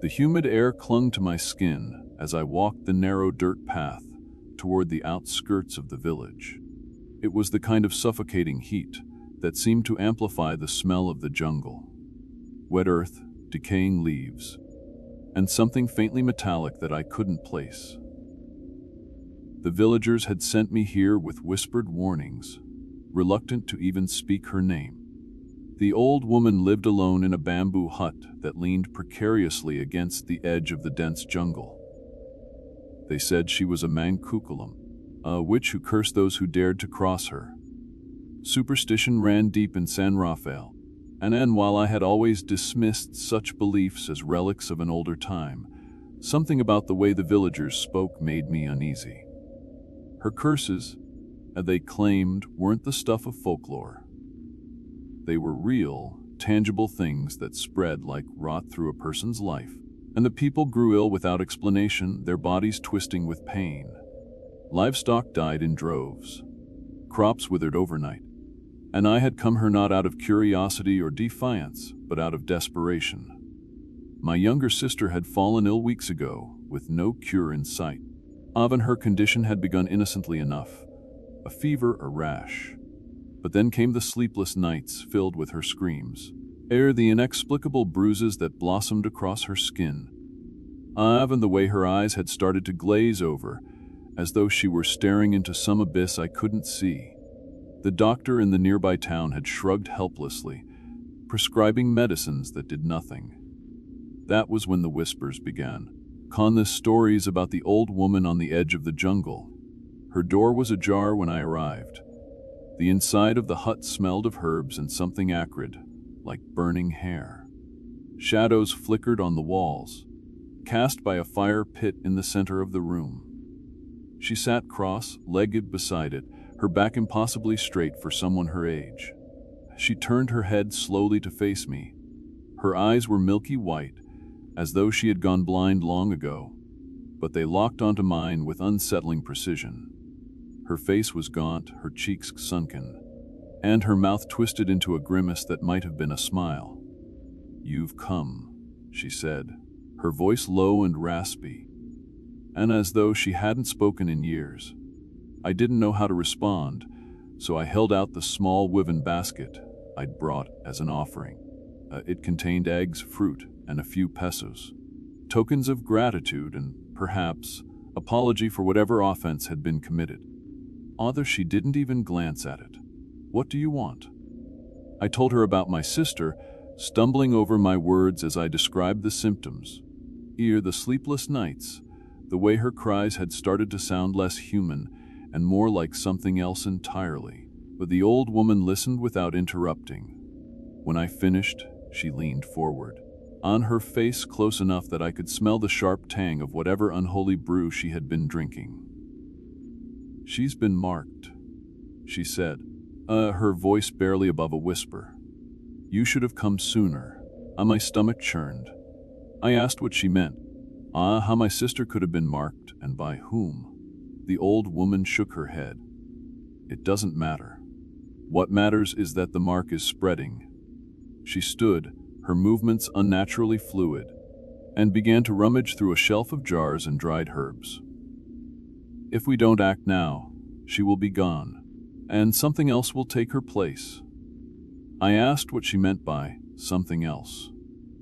The humid air clung to my skin as I walked the narrow dirt path toward the outskirts of the village. It was the kind of suffocating heat that seemed to amplify the smell of the jungle. Wet earth, decaying leaves, and something faintly metallic that I couldn't place. The villagers had sent me here with whispered warnings, reluctant to even speak her name. The old woman lived alone in a bamboo hut that leaned precariously against the edge of the dense jungle. They said she was a Mangkukulam, a witch who cursed those who dared to cross her. Superstition ran deep in San Rafael, and while I had always dismissed such beliefs as relics of an older time, something about the way the villagers spoke made me uneasy. Her curses, they claimed, weren't the stuff of folklore. They were real, tangible things that spread like rot through a person's life, and the people grew ill without explanation, their bodies twisting with pain. Livestock died in droves. Crops withered overnight. And I had come her not out of curiosity or defiance, but out of desperation. My younger sister had fallen ill weeks ago, with no cure in sight. Often her condition had begun innocently enough, a fever, a rash. But then came the sleepless nights filled with her screams, ere the inexplicable bruises that blossomed across her skin. Even the way her eyes had started to glaze over, as though she were staring into some abyss I couldn't see. The doctor in the nearby town had shrugged helplessly, prescribing medicines that did nothing. That was when the whispers began. The stories about the old woman on the edge of the jungle. Her door was ajar when I arrived. The inside of the hut smelled of herbs and something acrid, like burning hair. Shadows flickered on the walls, cast by a fire pit in the center of the room. She sat cross-legged beside it, her back impossibly straight for someone her age. She turned her head slowly to face me. Her eyes were milky white, as though she had gone blind long ago, but they locked onto mine with unsettling precision. Her face was gaunt, her cheeks sunken, and her mouth twisted into a grimace that might have been a smile. "You've come," she said, her voice low and raspy, and as though she hadn't spoken in years. I didn't know how to respond, so I held out the small woven basket I'd brought as an offering. It contained eggs, fruit, and a few pesos, tokens of gratitude and, perhaps, apology for whatever offense had been committed. Although she didn't even glance at it. "What do you want?" I told her about my sister, stumbling over my words as I described the symptoms. The sleepless nights, the way her cries had started to sound less human and more like something else entirely. But the old woman listened without interrupting. When I finished, she leaned forward, on her face close enough that I could smell the sharp tang of whatever unholy brew she had been drinking. "She's been marked," she said, her voice barely above a whisper. "You should have come sooner." My stomach churned. I asked what she meant. How my sister could have been marked, and by whom. The old woman shook her head. "It doesn't matter. What matters is that the mark is spreading." She stood, her movements unnaturally fluid, and began to rummage through a shelf of jars and dried herbs. "If we don't act now, she will be gone, and something else will take her place." I asked what she meant by something else,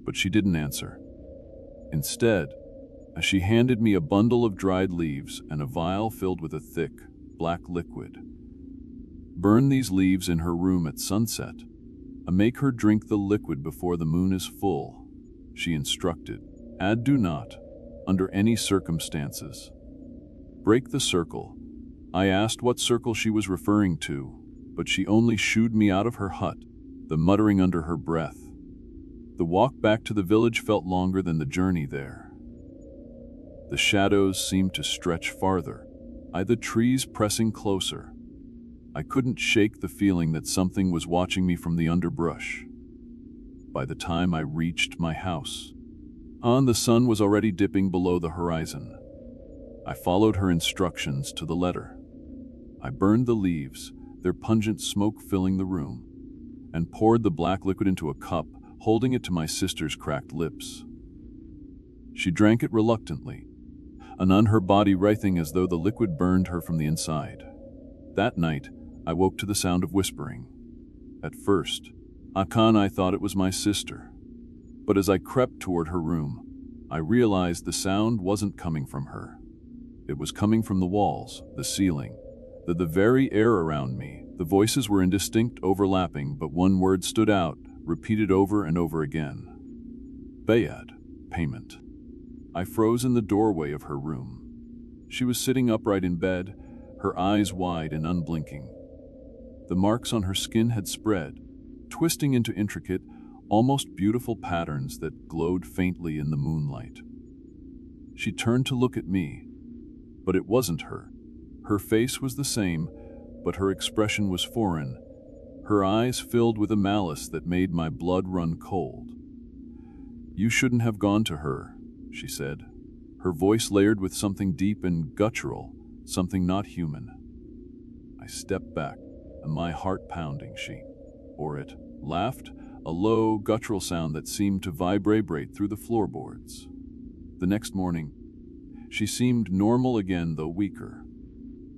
but she didn't answer. Instead, she handed me a bundle of dried leaves and a vial filled with a thick, black liquid. "Burn these leaves in her room at sunset. Make her drink the liquid before the moon is full," she instructed. "And do not, under any circumstances, break the circle." I asked what circle she was referring to, but she only shooed me out of her hut, the muttering under her breath. The walk back to the village felt longer than the journey there. The shadows seemed to stretch farther, the trees pressing closer. I couldn't shake the feeling that something was watching me from the underbrush. By the time I reached my house, the sun was already dipping below the horizon. I followed her instructions to the letter. I burned the leaves, their pungent smoke filling the room, and poured the black liquid into a cup, holding it to my sister's cracked lips. She drank it reluctantly, anon her body writhing as though the liquid burned her from the inside. That night, I woke to the sound of whispering. At first, I thought it was my sister. But as I crept toward her room, I realized the sound wasn't coming from her. It was coming from the walls, the ceiling, the very air around me. The voices were indistinct, overlapping, but one word stood out, repeated over and over again. Bayad, payment. I froze in the doorway of her room. She was sitting upright in bed, her eyes wide and unblinking. The marks on her skin had spread, twisting into intricate, almost beautiful patterns that glowed faintly in the moonlight. She turned to look at me, but it wasn't her. Her face was the same, but her expression was foreign. Her eyes filled with a malice that made my blood run cold. You shouldn't have gone to her, she said, her voice layered with something deep and guttural, something not human. I stepped back, and my heart pounding. It laughed, a low, guttural sound that seemed to vibrate through the floorboards. The next morning, she seemed normal again, though weaker.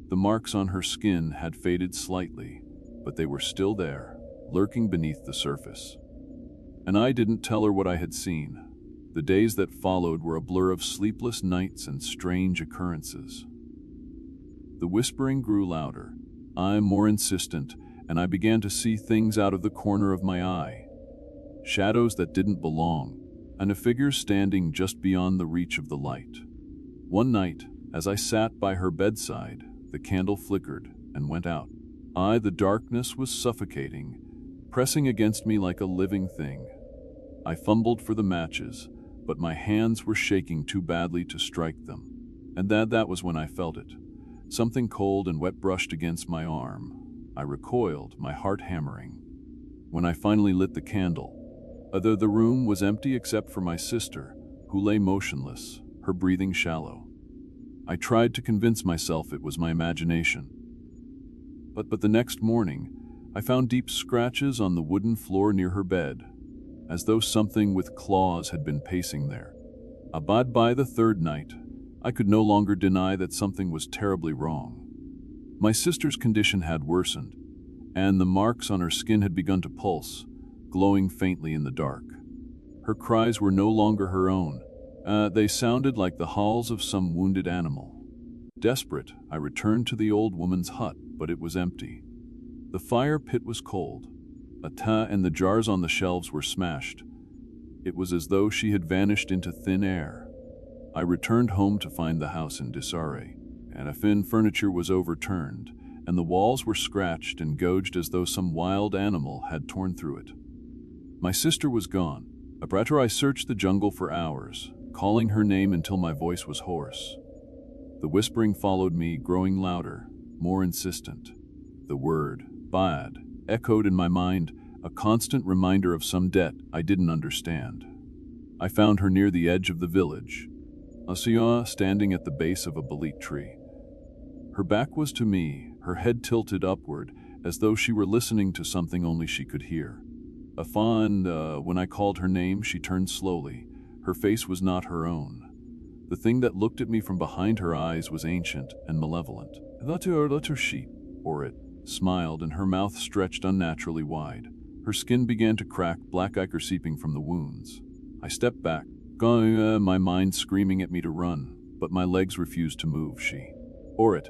The marks on her skin had faded slightly, but they were still there, lurking beneath the surface. And I didn't tell her what I had seen. The days that followed were a blur of sleepless nights and strange occurrences. The whispering grew louder, more insistent, and I began to see things out of the corner of my eye. Shadows that didn't belong, and a figure standing just beyond the reach of the light. One night, as I sat by her bedside, the candle flickered and went out. The darkness was suffocating, pressing against me like a living thing. I fumbled for the matches, but my hands were shaking too badly to strike them. And that was when I felt it. Something cold and wet brushed against my arm. I recoiled, my heart hammering. When I finally lit the candle, the room was empty except for my sister, who lay motionless, her breathing shallow. I tried to convince myself it was my imagination. But the next morning, I found deep scratches on the wooden floor near her bed, as though something with claws had been pacing there. By the third night, I could no longer deny that something was terribly wrong. My sister's condition had worsened, and the marks on her skin had begun to pulse, glowing faintly in the dark. Her cries were no longer her own. They sounded like the howls of some wounded animal. Desperate, I returned to the old woman's hut, but it was empty. The fire pit was cold, and the jars on the shelves were smashed. It was as though she had vanished into thin air. I returned home to find the house in disarray, and furniture was overturned, and the walls were scratched and gouged as though some wild animal had torn through it. My sister was gone. I searched the jungle for hours, calling her name until my voice was hoarse. The whispering followed me, growing louder, more insistent. The word, Bayad, echoed in my mind, a constant reminder of some debt I didn't understand. I found her near the edge of the village, standing at the base of a belet tree. Her back was to me, her head tilted upward, as though she were listening to something only she could hear. When I called her name, she turned slowly. Her face was not her own. The thing that looked at me from behind her eyes was ancient and malevolent. It smiled, and her mouth stretched unnaturally wide. Her skin began to crack, black ichor seeping from the wounds. I stepped back, my mind screaming at me to run, but my legs refused to move. It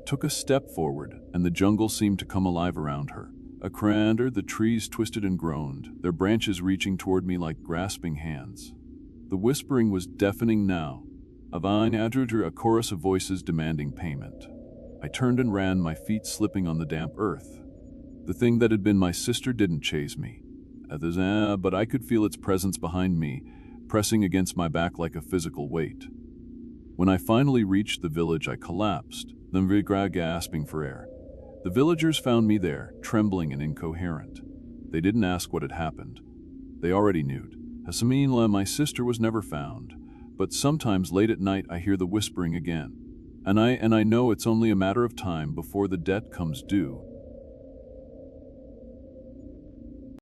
took a step forward, and the jungle seemed to come alive around her. The trees twisted and groaned, their branches reaching toward me like grasping hands. The whispering was deafening now, a chorus of voices demanding payment. I turned and ran, my feet slipping on the damp earth. The thing that had been my sister didn't chase me, but I could feel its presence behind me, pressing against my back like a physical weight. When I finally reached the village, I collapsed, gasping for air. The villagers found me there, trembling and incoherent. They didn't ask what had happened. They already knew. My sister was never found, but sometimes late at night I hear the whispering again. And I know it's only a matter of time before the debt comes due,